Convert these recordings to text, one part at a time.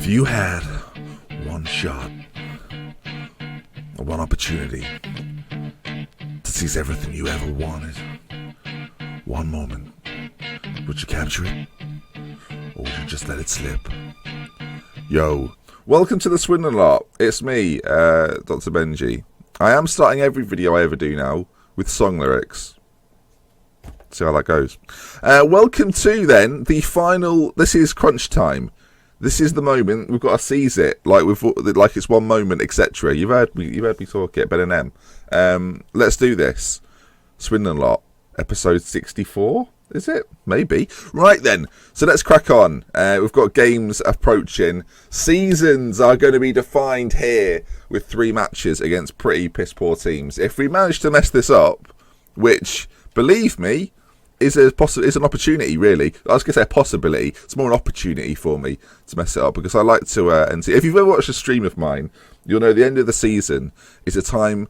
If you had one shot, or one opportunity to seize everything you ever wanted, one moment, would you capture it? Or would you just let it slip? Yo, welcome to the Swindon lot. It's me, Dr. Benji. I am starting every video I ever do now with song lyrics. See how that goes. Welcome to then the final. This is crunch time. This is the moment we've got to seize it, like it's one moment, etc. You've heard me talk it, Ben and M. Let's do this. Swindon lot, episode 64. Is it? Maybe. Right then. So let's crack on. We've got games approaching. Seasons are going to be defined here with 3 matches against pretty piss poor teams. If we manage to mess this up, which, believe me, is an opportunity, really. I was going to say a possibility. It's more an opportunity for me to mess it up because I like to and if you've ever watched a stream of mine, you'll know the end of the season is a time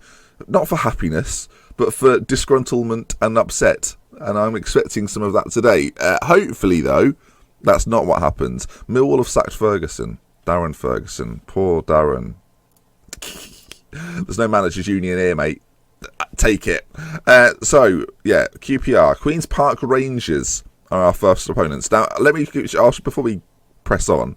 not for happiness, but for disgruntlement and upset. And I'm expecting some of that today. Hopefully, though, that's not what happens. Millwall have sacked Ferguson. Darren Ferguson. Poor Darren. There's no managers union here, mate. Take it. So, yeah, QPR. Queen's Park Rangers are our first opponents. Now, let me, before we press on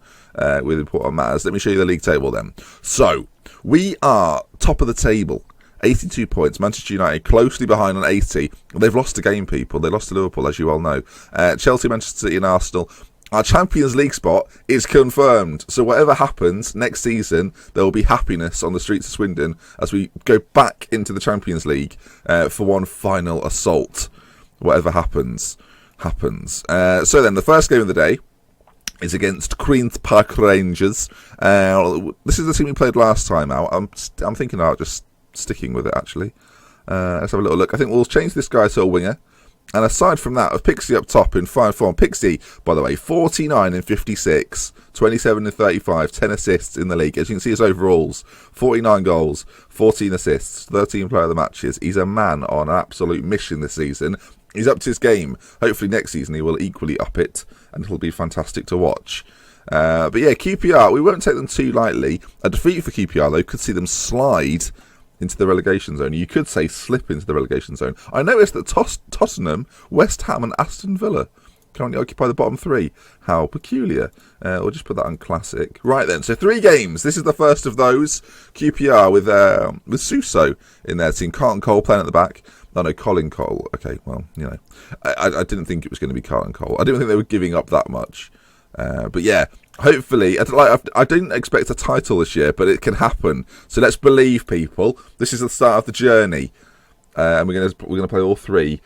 with important matters, let me show you the league table then. So, we are top of the table. 82 points. Manchester United closely behind on 80. They've lost a game, people. They lost to Liverpool, as you all know. Chelsea, Manchester City and Arsenal. Our Champions League spot is confirmed. So whatever happens next season, there will be happiness on the streets of Swindon as we go back into the Champions League for one final assault. Whatever happens, happens. So then, the first game of the day is against Queen's Park Rangers. This is the team we played last time out. I'm thinking about just sticking with it, actually. Let's have a little look. I think we'll change this guy to a winger. And aside from that, of Pixie up top in fine form. Pixie, by the way, 49 in 56, 27 in 35, 10 assists in the league. As you can see, his overalls, 49 goals, 14 assists, 13 player of the matches. He's a man on an absolute mission this season. He's upped his game. Hopefully next season he will equally up it, and it'll be fantastic to watch. But yeah, QPR, we won't take them too lightly. A defeat for QPR, though, could see them slide into the relegation zone. You could say slip into the relegation zone. I noticed that Tottenham, West Ham and Aston Villa currently occupy the bottom 3. How peculiar. We'll just put that on classic. Right then, so 3 games. This is the first of those. QPR with Suso in their team. Carlton Cole playing at the back. Oh no, Colin Cole. Okay, well, you know. I didn't think it was going to be Carlton Cole. I didn't think they were giving up that much. But yeah, hopefully, I didn't expect a title this year, but it can happen. So let's believe, people. This is the start of the journey, and we're gonna play all 3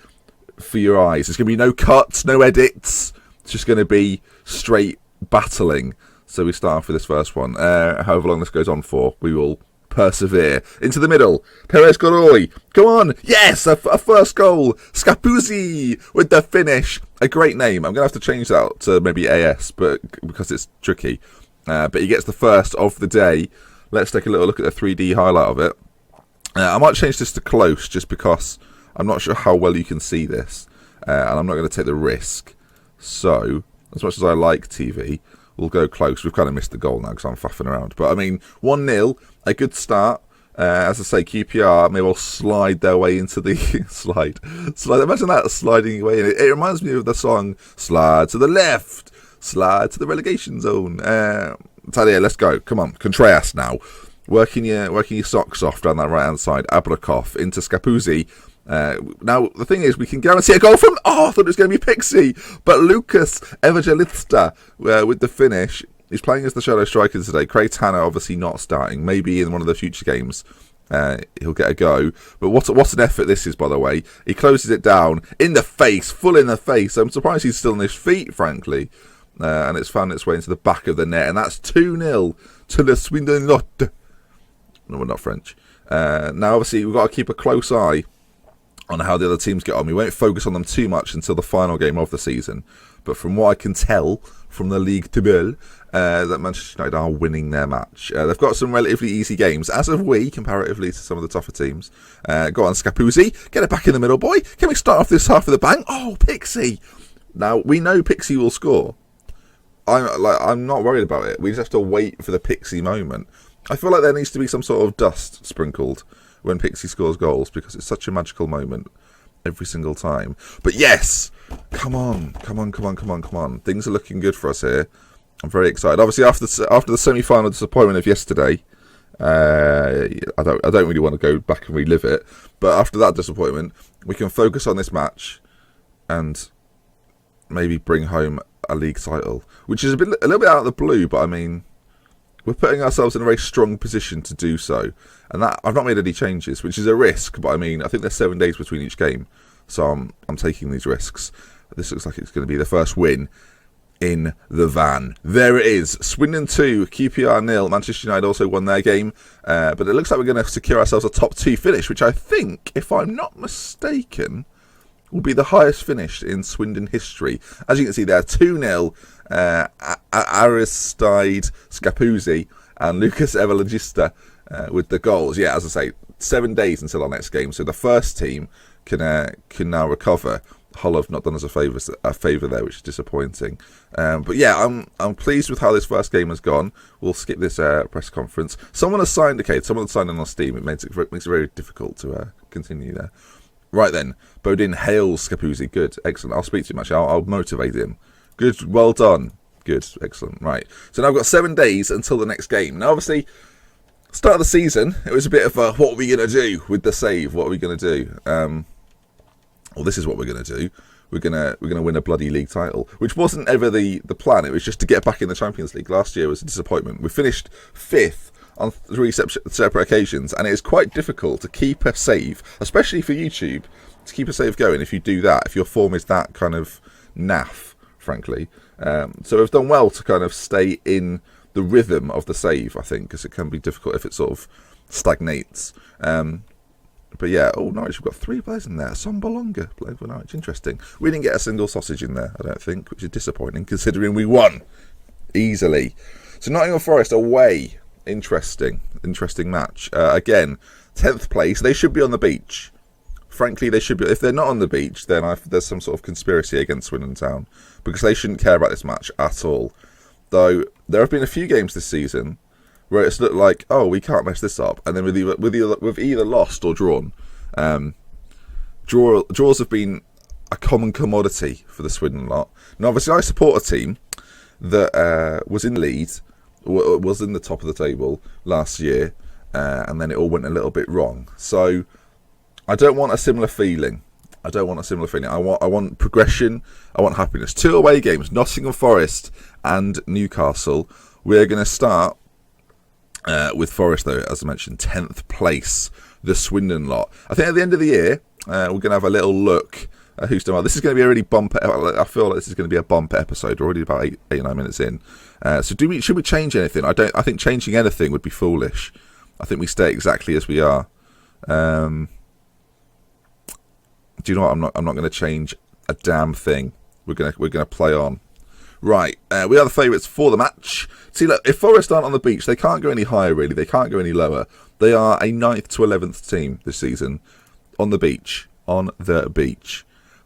for your eyes. There's gonna be no cuts, no edits. It's just gonna be straight battling. So we start off with this first one. However long this goes on for, we will persevere. Into the middle, Perez Goroi. Come on, yes, a first goal. Scapuzzi with the finish. A great name. I'm going to have to change that to maybe AS, but because it's tricky. But he gets the first of the day. Let's take a little look at the 3D highlight of it. I might change this to close just because I'm not sure how well you can see this. And I'm not going to take the risk. So, as much as I like TV, we'll go close. We've kind of missed the goal now because I'm faffing around. But I mean, 1-0, a good start. As I say, QPR may well slide their way into the slide. Imagine that, sliding away. It reminds me of the song "Slide to the Left, Slide to the Relegation Zone." Talia, let's go. Come on, Contreras now. Working your socks off down that right hand side. Abrakov into Scapuzzi. Now the thing is, we can guarantee a goal from. Oh, I thought it was going to be Pixie, but Lucas Evangelista with the finish. He's playing as the shadow striker today. Craig Tanner obviously not starting. Maybe in one of the future games he'll get a go. But what an effort this is, by the way. He closes it down in the face, full in the face. I'm surprised he's still on his feet, frankly. And it's found its way into the back of the net. And that's 2-0 to the Swindon lot. No, we're not French. Now, obviously, we've got to keep a close eye on how the other teams get on. We won't focus on them too much until the final game of the season. But from what I can tell from the Ligue table, that Manchester United are winning their match. They've got some relatively easy games, as have we, comparatively to some of the tougher teams. Go on, Scapuzzi. Get it back in the middle, boy. Can we start off this half with a bang? Oh, Pixie. Now, we know Pixie will score. I'm not worried about it. We just have to wait for the Pixie moment. I feel like there needs to be some sort of dust sprinkled when Pixie scores goals because it's such a magical moment every single time. But yes, come on. Things are looking good for us here. I'm very excited. Obviously, after the semi-final disappointment of yesterday, I don't really want to go back and relive it. But after that disappointment, we can focus on this match and maybe bring home a league title, which is a little bit out of the blue. But I mean, we're putting ourselves in a very strong position to do so, and that I've not made any changes, which is a risk. But I mean, I think there's 7 days between each game, so I'm taking these risks. This looks like it's going to be the first win in the van. There it is. Swindon 2, QPR 0. Manchester United also won their game, but it looks like we're going to secure ourselves a top 2 finish, which I think, if I'm not mistaken, will be the highest finish in Swindon history. As you can see there, 2-0, Aristide Scapuzzi and Lucas Evangelista with the goals. Yeah, as I say, 7 days until our next game, so the first team can now recover. Hull have not done us a favour there, which is disappointing. But yeah, I'm pleased with how this first game has gone. We'll skip this press conference. Someone has signed in on Steam. It makes it very difficult to continue there. Right then, Bodin hails Scapuzzi. Good, excellent. I'll speak to him actually. I'll motivate him. Good, well done. Good, excellent. Right. So now I've got 7 days until the next game. Now, obviously, start of the season, it was a bit of a, what are we going to do with the save? What are we going to do? Well, this is what we're going to do. We're gonna win a bloody league title, which wasn't ever the plan. It was just to get back in the Champions League. Last year was a disappointment. We finished 5th on 3 separate occasions, and it is quite difficult to keep a save, especially for YouTube, to keep a save going if you do that, if your form is that kind of naff, frankly. So we've done well to kind of stay in the rhythm of the save, I think, because it can be difficult if it sort of stagnates. But yeah, Norwich, we've got 3 players in there. Sombolonga played for Norwich. Interesting. We didn't get a single sausage in there, I don't think, which is disappointing considering we won easily. So Nottingham Forest away. Interesting match. Again, 10th place. They should be on the beach. Frankly, they should be. If they're not on the beach, then there's some sort of conspiracy against Swindon Town, because they shouldn't care about this match at all. Though there have been a few games this season where it's looked like, oh, we can't mess this up, and then we've either lost or drawn. Draws have been a common commodity for the Swindon lot. Now, obviously, I support a team that was in the lead, was in the top of the table last year, and then it all went a little bit wrong. So I don't want a similar feeling. I want progression. I want happiness. 2 away games, Nottingham Forest and Newcastle. We're going to start with Forest, though, as I mentioned, 10th place, the Swindon lot. I think at the end of the year, we're going to have a little look at who's done well. This is going to be a really bumper. I feel like this is going to be a bumper episode. We're already about 8 or 9 minutes in. So should we change anything? I think changing anything would be foolish. I think we stay exactly as we are. Do you know what? I'm not going to change a damn thing. We're going to play on. Right, we are the favourites for the match. See, look, if Forest aren't on the beach, they can't go any higher, really. They can't go any lower. They are a 9th to 11th team this season on the beach.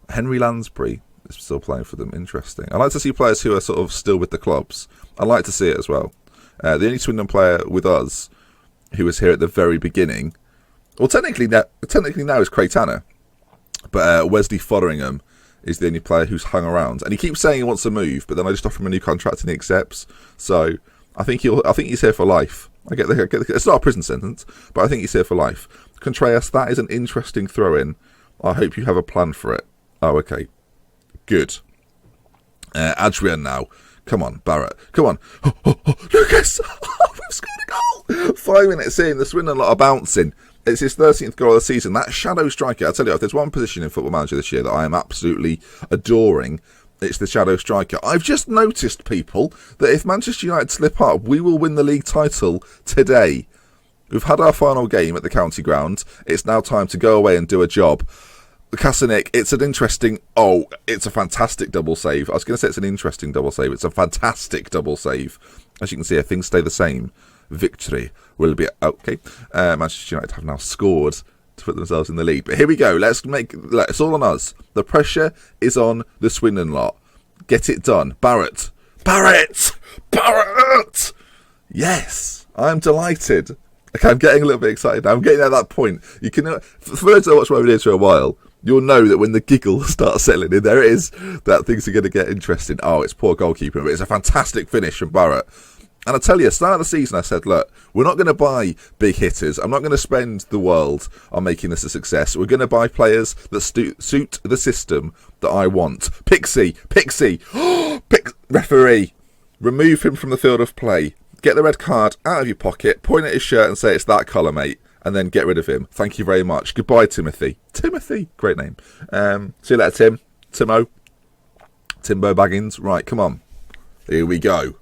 Henry Lansbury is still playing for them. Interesting. I like to see players who are sort of still with the clubs. I like to see it as well. The only Swindon player with us who was here at the very beginning, well, technically now is Craig Tanner, but Wesley Fotheringham is the only player who's hung around, and he keeps saying he wants to move, but then I just offer him a new contract and he accepts. So I think he's here for life. I get it's not a prison sentence, but I think he's here for life. Contreras, that is an interesting throw-in. I hope you have a plan for it. Oh, okay, good. Adrian now. Come on, Barrett. Come on. Lucas! We've scored a goal! 5 minutes in, the Swindon lot are bouncing. It's his 13th goal of the season. That shadow striker, I tell you, if there's one position in Football Manager this year that I am absolutely adoring, it's the shadow striker. I've just noticed, people, that if Manchester United slip up, we will win the league title today. We've had our final game at the county ground. It's now time to go away and do a job. Kasanik, it's a fantastic double save. I was going to say it's an interesting double save. It's a fantastic double save. As you can see, if things stay the same, victory will be okay. Manchester United have now scored to put themselves in the lead. But here we go. It's all on us. The pressure is on the Swindon lot. Get it done. Barrett. Barrett! Barrett! Yes, I'm delighted. Okay, I'm getting a little bit excited now. I'm getting at that point. You can, for those that watch my videos for a while, you'll know that when the giggle starts settling in, there it is, that things are going to get interesting. Oh, it's poor goalkeeper, but it's a fantastic finish from Barrett. And I tell you, start of the season, I said, look, we're not going to buy big hitters. I'm not going to spend the world on making this a success. We're going to buy players that suit the system that I want. Pixie! Referee, remove him from the field of play. Get the red card out of your pocket, point at his shirt and say it's that colour, mate. And then get rid of him. Thank you very much. Goodbye, Timothy. Timothy, great name. See you later, Tim. Timbo Baggins. Right, come on. Here we go.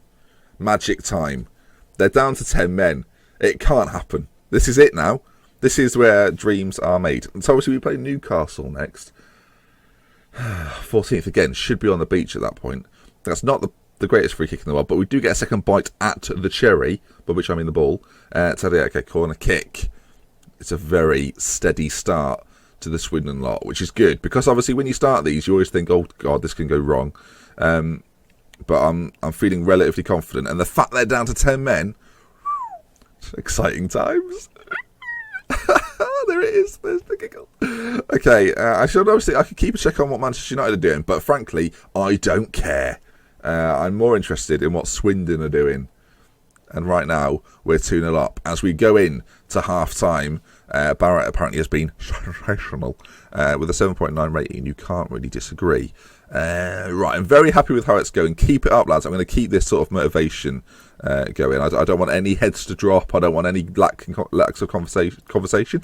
Magic time. They're down to 10 men. It can't happen. This is it now. This is where dreams are made. And so obviously we play Newcastle next. 14th again. Should be on the beach at that point. That's not the greatest free kick in the world, but we do get a second bite at the cherry, by which I mean the ball. Okay, corner kick. It's a very steady start to the Swindon lot, which is good, because obviously when you start these, you always think, oh God, this can go wrong. But I'm feeling relatively confident, and the fact they're down to 10 men, exciting times. There it is. There's the giggle. Okay, I could keep a check on what Manchester United are doing, but frankly, I don't care. I'm more interested in what Swindon are doing. And right now, we're 2-0 up. As we go in to half-time, Barrett apparently has been sensational. With a 7.9 rating, you can't really disagree. Right, I'm very happy with how it's going. Keep it up, lads. I'm going to keep this sort of motivation going. I don't want any heads to drop. I don't want any lack of conversation.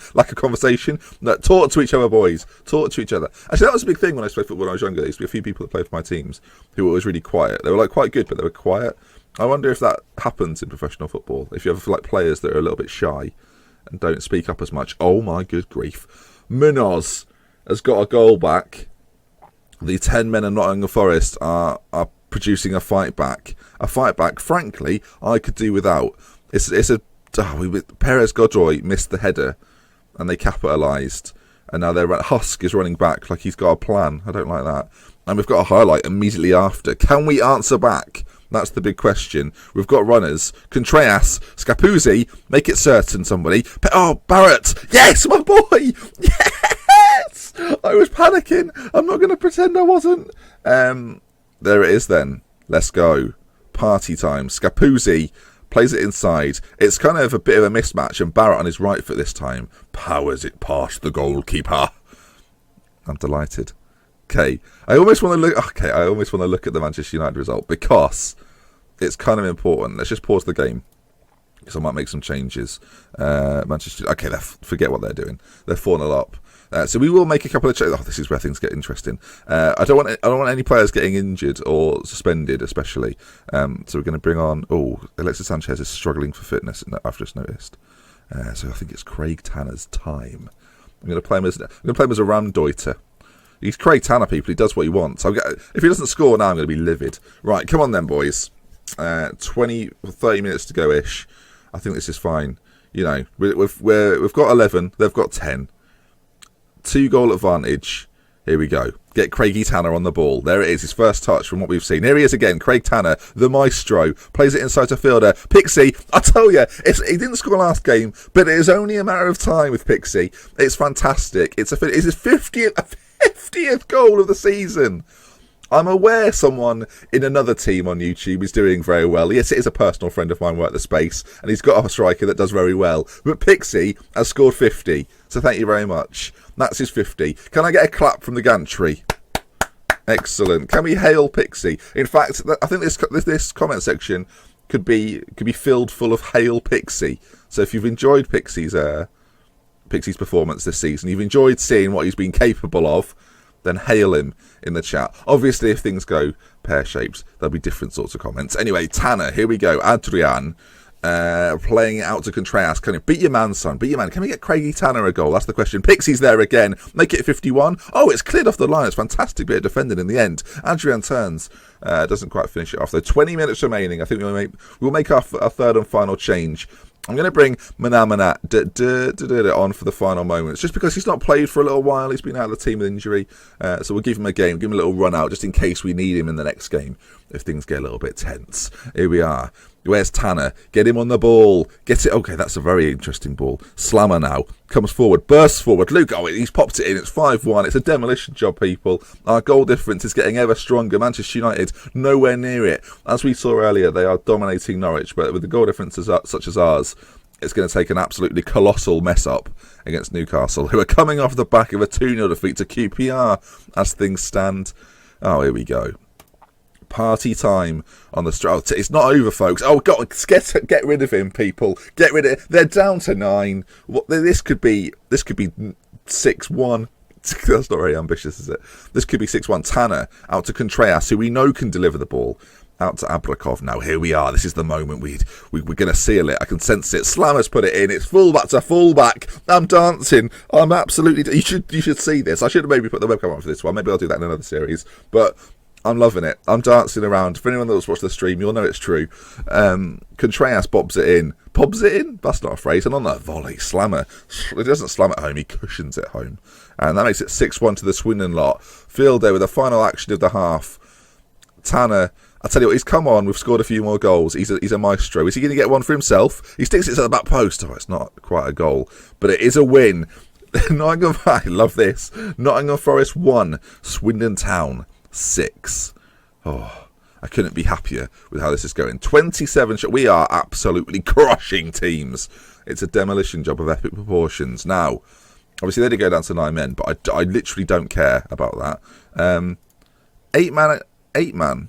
No, talk to each other, boys. Talk to each other. Actually, that was a big thing when I played football when I was younger. There used to be a few people that played for my teams who were always really quiet. They were like quite good, but they were quiet. I wonder if that happens in professional football. If you have like players that are a little bit shy and don't speak up as much. Oh my good grief. Munoz has got a goal back. The 10 men of Nottingham Forest are producing a fight back. A fight back, frankly, I could do without. Perez Godroy missed the header and they capitalised. And now Husk is running back like he's got a plan. I don't like that. And we've got a highlight immediately after. Can we answer back? That's the big question. We've got runners. Contreras, Scapuzzi, make it certain somebody. Barrett. Yes, my boy. Yes. I was panicking. I'm not going to pretend I wasn't. There it is then. Let's go. Party time. Scapuzzi plays it inside. It's kind of a bit of a mismatch, and Barrett on his right foot this time powers it past the goalkeeper. I'm delighted. Okay, I almost want to look at the Manchester United result because it's kind of important. Let's just pause the game because I might make some changes. Manchester. Okay, forget what they're doing. They're 4-0 up. So we will make a couple of changes. Oh, this is where things get interesting. I don't want any players getting injured or suspended, especially. So we're going to bring on. Oh, Alexis Sanchez is struggling for fitness. I've just noticed. So I think it's Craig Tanner's time. I'm going to play him as a Ramdeuter. He's Craig Tanner, people. He does what he wants. If he doesn't score now, I'm going to be livid. Right, come on then, boys. 30 minutes to go-ish. I think this is fine. You know, we've got 11. They've got 10. 2-goal advantage. Here we go. Get Craigie Tanner on the ball. There it is, his first touch from what we've seen. Here he is again, Craig Tanner, the maestro. Plays it inside to fielder. Pixie, I tell you, he didn't score last game, but it is only a matter of time with Pixie. It's fantastic. It's his 50th goal of the season. I'm aware someone in another team on YouTube is doing very well. Yes, it is a personal friend of mine who worked the space, and he's got a striker that does very well. But Pixie has scored 50, so thank you very much. That's his 50. Can I get a clap from the gantry? Excellent. Can we hail Pixie? In fact, I think this comment section could be filled full of hail Pixie. So if you've enjoyed Pixie's performance this season, you've enjoyed seeing what he's been capable of, then hail him in the chat. Obviously, if things go pear-shaped, there'll be different sorts of comments. Anyway, Tanner, here we go. Adrian, playing it out to Contreras. Can you beat your man, son? Beat your man. Can we get Craigie Tanner a goal? That's the question. Pixie's there again. Make it 51. Oh, it's cleared off the line. It's fantastic bit of defending in the end. Adrian turns. Doesn't quite finish it off, though. 20 minutes remaining. I think we'll make our third and final change I'm going to bring Manamana on for the final moments, just because he's not played for a little while. He's been out of the team with injury. So we'll give him a game, give him a little run out, just in case we need him in the next game if things get a little bit tense. Here we are. Where's Tanner? Get him on the ball. Get it. Okay, that's a very interesting ball. Slammer now. Comes forward. Bursts forward. Luke, he's popped it in. It's 5-1. It's a demolition job, people. Our goal difference is getting ever stronger. Manchester United, nowhere near it. As we saw earlier, they are dominating Norwich. But with the goal differences such as ours, it's going to take an absolutely colossal mess up against Newcastle, who are coming off the back of a 2-0 defeat to QPR as things stand. Oh, here we go. Party time on the street. It's not over, folks. Oh God, get rid of him, people. Get rid of. They're down to 9. This could be 6-1. That's not very ambitious, is it? This could be 6-1. Tanner out to Contreras, who we know can deliver the ball. Out to Abrakov now. Here we are. This is the moment we're going to seal it. I can sense it. Slammer's put it in. It's fullback to fullback. I'm dancing. I'm absolutely. You should see this. I should have maybe put the webcam on for this one. Maybe I'll do that in another series. But I'm loving it. I'm dancing around. For anyone that's watched the stream, you'll know it's true. Contreras bobs it in. Bobs it in? That's not a phrase. And on that volley, Slammer. He doesn't slam it home. He cushions it home. And that makes it 6-1 to the Swindon lot. Fielder with the final action of the half. Tanner. I tell you what, he's come on. We've scored a few more goals. He's a maestro. Is he going to get one for himself? He sticks it to the back post. Oh, it's not quite a goal, but it is a win. I love this. Nottingham Forest 1, Swindon Town 6. Oh, I couldn't be happier with how this is going. 27 shots. We are absolutely crushing teams. It's a demolition job of epic proportions. Now, obviously they did go down to 9 men, but I literally don't care about that. 8 man.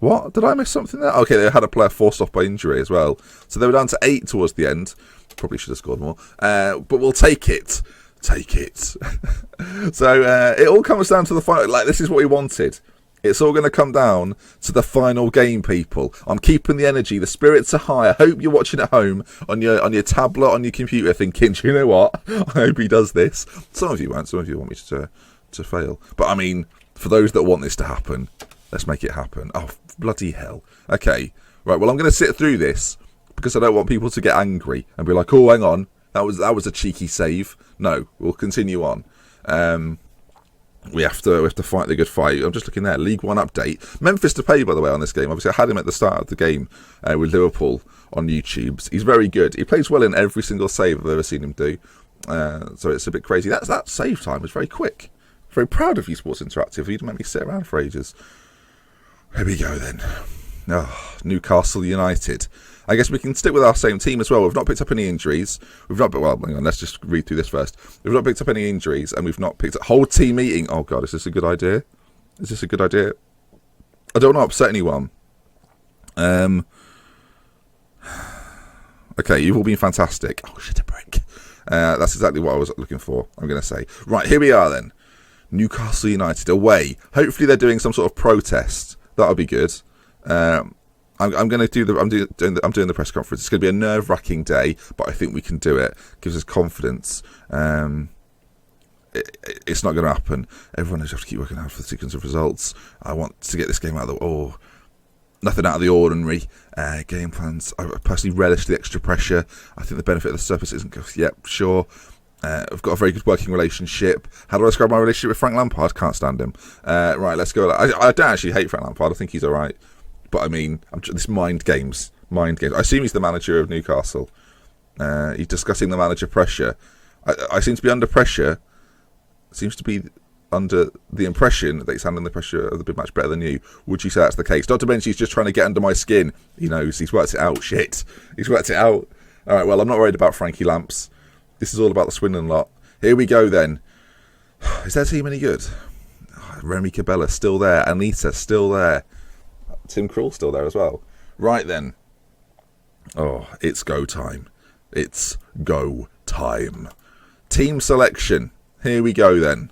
What? Did I miss something there? Okay, they had a player forced off by injury as well. So they were down to 8 towards the end. Probably should have scored more. But we'll take it. Take it. So it all comes down to the final. Like, this is what we wanted. It's all going to come down to the final game, people. I'm keeping the energy. The spirits are high. I hope you're watching at home on your tablet, on your computer, thinking, do you know what? I hope he does this. Some of you won't. Some of you want me to fail. But, I mean, for those that want this to happen, let's make it happen. Oh, bloody hell. Okay. Right, well, I'm going to sit through this because I don't want people to get angry and be like, oh, hang on. That was a cheeky save. No, we'll continue on. We have to fight the good fight. I'm just looking there. League One update. Memphis Depay, by the way, on this game. Obviously, I had him at the start of the game with Liverpool on YouTube. He's very good. He plays well in every single save I've ever seen him do. So it's a bit crazy. That save time was very quick. Very proud of you, Sports Interactive. You didn't make me sit around for ages. Here we go then. Oh, Newcastle United. I guess we can stick with our same team as well. We've not picked up any injuries. Well, hang on, let's just read through this first. We've not picked up any injuries, and we've not picked up whole team meeting. Oh God, is this a good idea? Is this a good idea? I don't want to upset anyone. Okay, you've all been fantastic. Oh shit, a brick. That's exactly what I was looking for. I'm going to say. Right, here we are then. Newcastle United away. Hopefully they're doing some sort of protest. That'll be good. I'm going to do I'm doing the press conference. It's going to be a nerve-wracking day, but I think we can do it. Gives us confidence. It's not going to happen. Everyone has to keep working hard for the sequence of results. I want to get this game out of the nothing out of the ordinary. Game plans. I personally relish the extra pressure. I think the benefit of the surface isn't good. Yep, sure. I've got a very good working relationship. How do I describe my relationship with Frank Lampard? Can't stand him. Right, let's go. I don't actually hate Frank Lampard. I think he's all right. But I mean, this mind games. I assume he's the manager of Newcastle. He's discussing the manager pressure. I seem to be under pressure. Seems to be under the impression that he's handling the pressure of the big match better than you. Would you say that's the case? Dr. Benchy's just trying to get under my skin. He knows. He's worked it out. Shit. He's worked it out. All right, well, I'm not worried about Frankie Lamps. This is all about the Swindon lot. Here we go then. Is their team any good? Remy Cabella still there. Anita still there. Tim Krul still there as well. Right then. Oh, it's go time. It's go time. Team selection. Here we go then.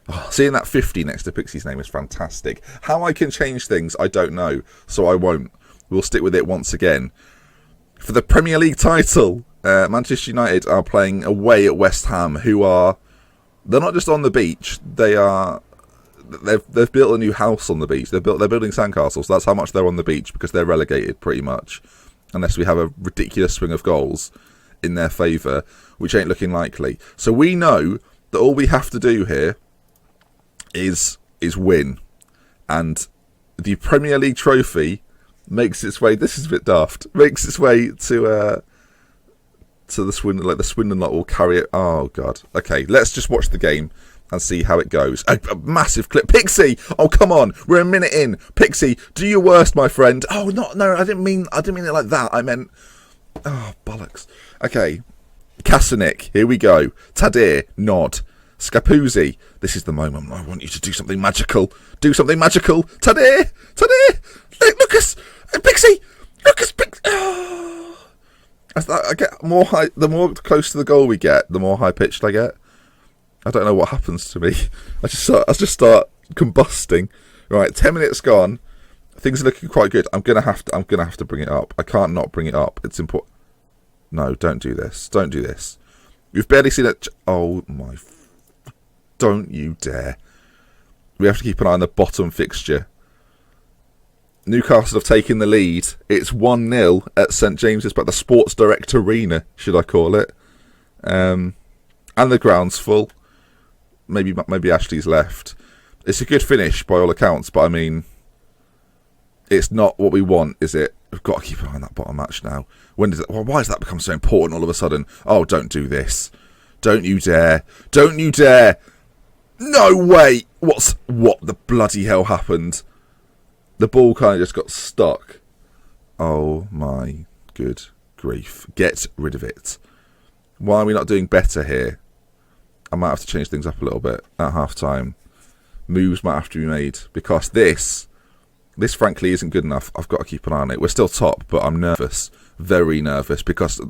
Oh, seeing that 50 next to Pixie's name is fantastic. How I can change things, I don't know. So I won't. We'll stick with it once again. For the Premier League title, Manchester United are playing away at West Ham, who are... They're not just on the beach. They've built a new house on the beach. They're building sandcastles. So that's how much they're on the beach, because they're relegated pretty much. unless we have a ridiculous swing of goals in their favour, which ain't looking likely. So we know that all we have to do here is win. And the Premier League trophy makes its way, this is a bit daft, makes its way to the Swindon, like the Swindon lot will carry it. Oh, God. Okay, let's just watch the game and see how it goes. A massive clip. Pixie! Oh, come on. We're a minute in. Pixie, do your worst, my friend. Oh, no, I didn't mean it like that. I meant... Oh, bollocks. Okay. Kasanik, here we go. Tadir, nod. Scapuzzi, this is the moment. I want you to do something magical. Do something magical. Tadir! Lucas! Pixie! Lucas! Oh. I get more high. The more close to the goal we get, the more high pitched I get. I don't know what happens to me. I just start combusting. Right, 10 minutes gone. Things are looking quite good. I'm gonna have to bring it up. I can't not bring it up. It's important. No, don't do this. Don't do this. We've barely seen it. Oh my! Don't you dare! We have to keep an eye on the bottom fixture. Newcastle have taken the lead. It's 1-0 at St James's, but the Sports Direct Arena, should I call it? And the ground's full. Maybe Ashley's left. It's a good finish by all accounts, but I mean, it's not what we want, is it? We've got to keep an eye on that bottom match now. Why does that become so important all of a sudden? Oh, don't do this! Don't you dare! Don't you dare! No way! What the bloody hell happened? The ball kind of just got stuck. Oh my good grief. Get rid of it. Why are we not doing better here? I might have to change things up a little bit at half time. Moves might have to be made. Because this frankly isn't good enough. I've got to keep an eye on it. We're still top, but I'm nervous. Very nervous. Because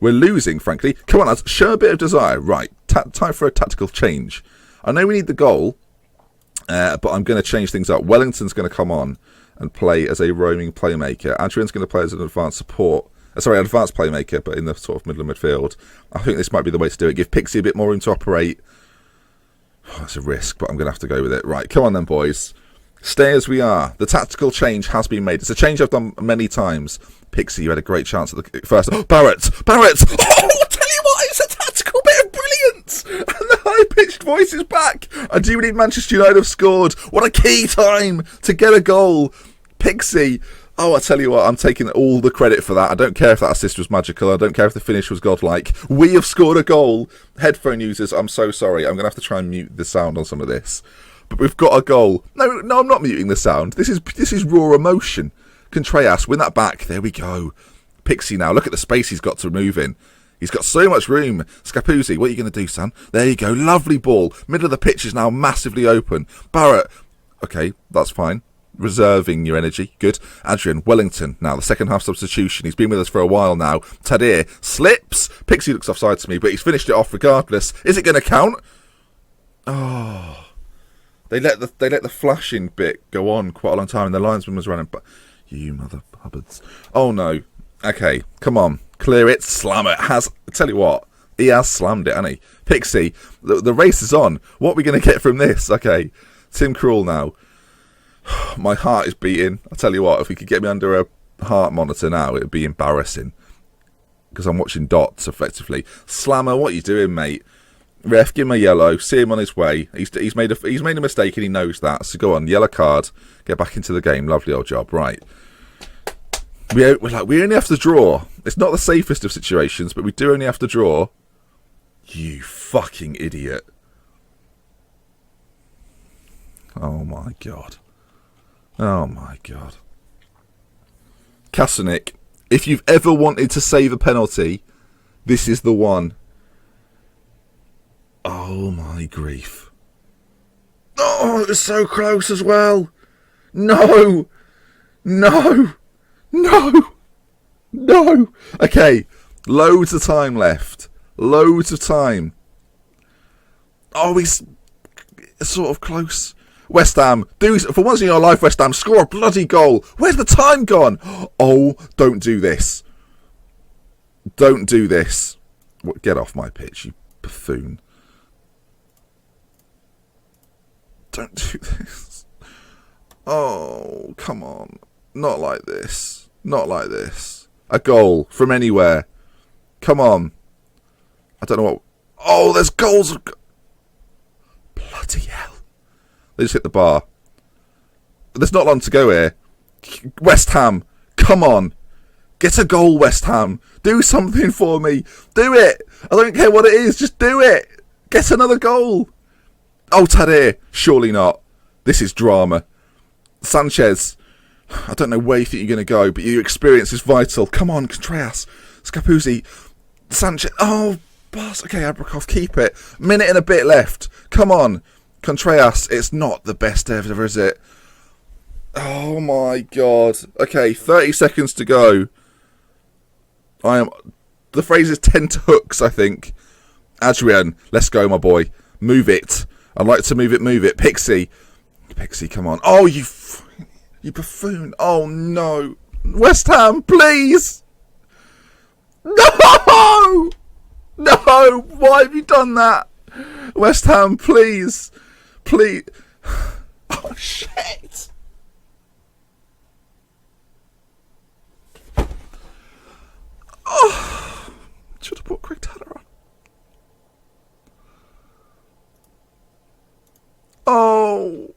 we're losing, frankly. Come on, lads. Show a bit of desire. Right. Time for a tactical change. I know we need the goal. But I'm going to change things up. Wellington's going to come on and play as a roaming playmaker. Adrian's going to play as an advanced playmaker, but in the sort of middle of midfield. I think this might be the way to do it. Give Pixie a bit more room to operate. Oh, that's a risk, but I'm going to have to go with it. Right, come on then, boys. Stay as we are. The tactical change has been made. It's a change I've done many times. Pixie, you had a great chance at the first. Oh, Barrett! Oh, I'll tell you what, it's a tactical bit of brilliance! And the high-pitched voice is back! I do believe Manchester United have scored. What a key time to get a goal. Pixie. Oh, I tell you what, I'm taking all the credit for that. I don't care if that assist was magical. I don't care if the finish was godlike. We have scored a goal. Headphone users, I'm so sorry. I'm going to have to try and mute the sound on some of this. But we've got a goal. No, I'm not muting the sound. This is raw emotion. Contreras, win that back. There we go. Pixie now. Look at the space he's got to move in. He's got so much room. Scapuzzi, what are you going to do, son? There you go. Lovely ball. Middle of the pitch is now massively open. Barrett. Okay, that's fine. Reserving your energy. Good. Adrian, Wellington. Now, the second half substitution. He's been with us for a while now. Tadir slips. Pixie looks offside to me, but he's finished it off regardless. Is it going to count? Oh. They let the flashing bit go on quite a long time, and the linesman was running. But you mother hubbards. Oh, no. Okay, come on. Clear it. Slam it. I tell you what. He has slammed it, hasn't he? Pixie, the race is on. What are we going to get from this? Okay. Tim Krul now. My heart is beating. I tell you what, if we could get me under a heart monitor now, it would be embarrassing. Because I'm watching dots, effectively. Slammer, what are you doing, mate? Ref, give him a yellow. See him on his way. He's made a mistake and he knows that. So go on, yellow card. Get back into the game. Lovely old job. Right. We only have to draw. It's not the safest of situations, but we do only have to draw. You fucking idiot. Oh my god. Oh my god. Kasanik, if you've ever wanted to save a penalty, this is the one. Oh my grief. Oh, it was so close as well. No. No. No. No. Okay, loads of time left. Loads of time. Oh, he's sort of close. West Ham, for once in your life, West Ham, score a bloody goal. Where's the time gone? Oh, don't do this. Don't do this. Get off my pitch, you buffoon. Don't do this. Oh, come on. Not like this. Not like this. A goal from anywhere. Come on. I don't know what... Oh, there's goals. Bloody hell. They just hit the bar. There's not long to go here. West Ham. Come on. Get a goal, West Ham. Do something for me. Do it. I don't care what it is. Just do it. Get another goal. Oh, Tadej. Surely not. This is drama. Sanchez. I don't know where you think you're going to go, but your experience is vital. Come on, Contreras. Scapuzzi. Sanchez. Oh, boss. Okay, Abrakov, keep it. Minute and a bit left. Come on. Contreras. It's not the best ever, is it? Oh, my God. Okay, 30 seconds to go. The phrase is 10 to hooks, I think. Adrian, let's go, my boy. Move it. I'd like to move it. Pixie, come on. Oh, you buffoon. Oh, no. West Ham, please. No! No! Why have you done that? West Ham, please. Please. Oh, shit. Oh, should have put Craig Taylor on. Oh.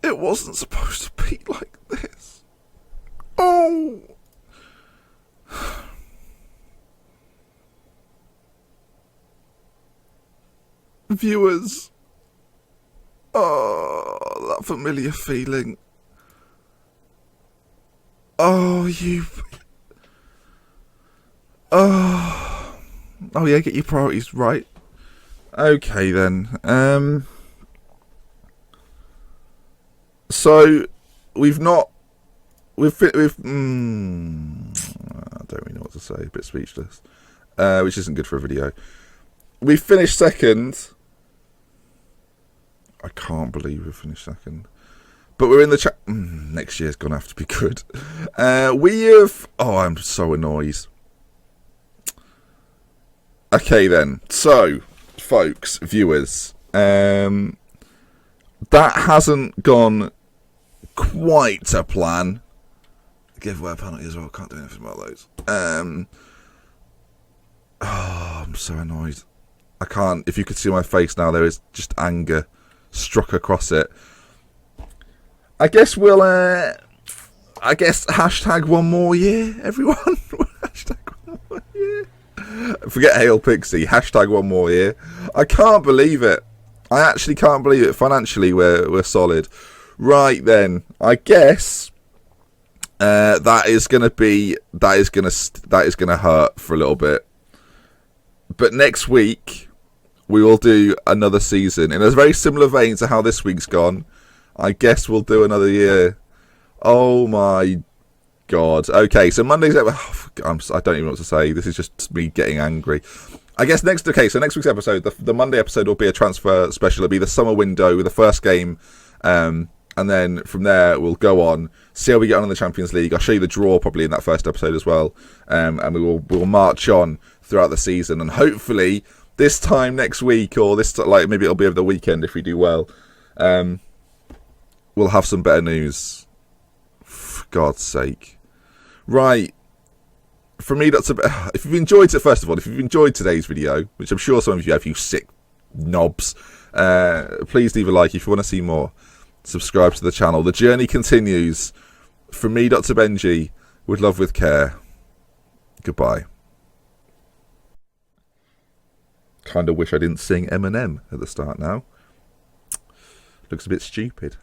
It wasn't supposed to be like this. Oh. Viewers. Oh, that familiar feeling. Oh, you... Oh, yeah, get your priorities right. Okay, then. So, I don't really know what to say. A bit speechless. Which isn't good for a video. We finished second. I can't believe we finished second. But we're in the next year's going to have to be good. We have... Oh, I'm so annoyed. Okay, then. So, folks, viewers. That hasn't gone quite to plan. Giveaway penalty as well. Can't do anything about those. I'm so annoyed. I can't... If you could see my face now, there is just anger struck across it. I guess we'll, hashtag one more year, everyone. Hashtag one more year. Forget Hail Pixie. Hashtag one more year. I can't believe it. I actually can't believe it. Financially, we're solid. Right then, I guess that is gonna hurt for a little bit. But next week we will do another season in a very similar vein to how this week's gone. I guess we'll do another year. Oh my God. Okay, so Monday's... I don't even know what to say. This is just me getting angry. I guess next week's episode, the Monday episode will be a transfer special. It'll be the summer window with the first game. And then from there, we'll go on, see how we get on in the Champions League. I'll show you the draw probably in that first episode as well. And we'll march on throughout the season. And hopefully, this time next week, or maybe it'll be over the weekend if we do well, we'll have some better news. For God's sake. Right. For me, that's if you've enjoyed it, first of all, if you've enjoyed today's video, which I'm sure some of you have, you sick knobs, please leave a like if you want to see more. Subscribe to the channel. The journey continues. From me, Dr. Benji, with love, with care. Goodbye. Kind of wish I didn't sing Eminem at the start now. Looks a bit stupid.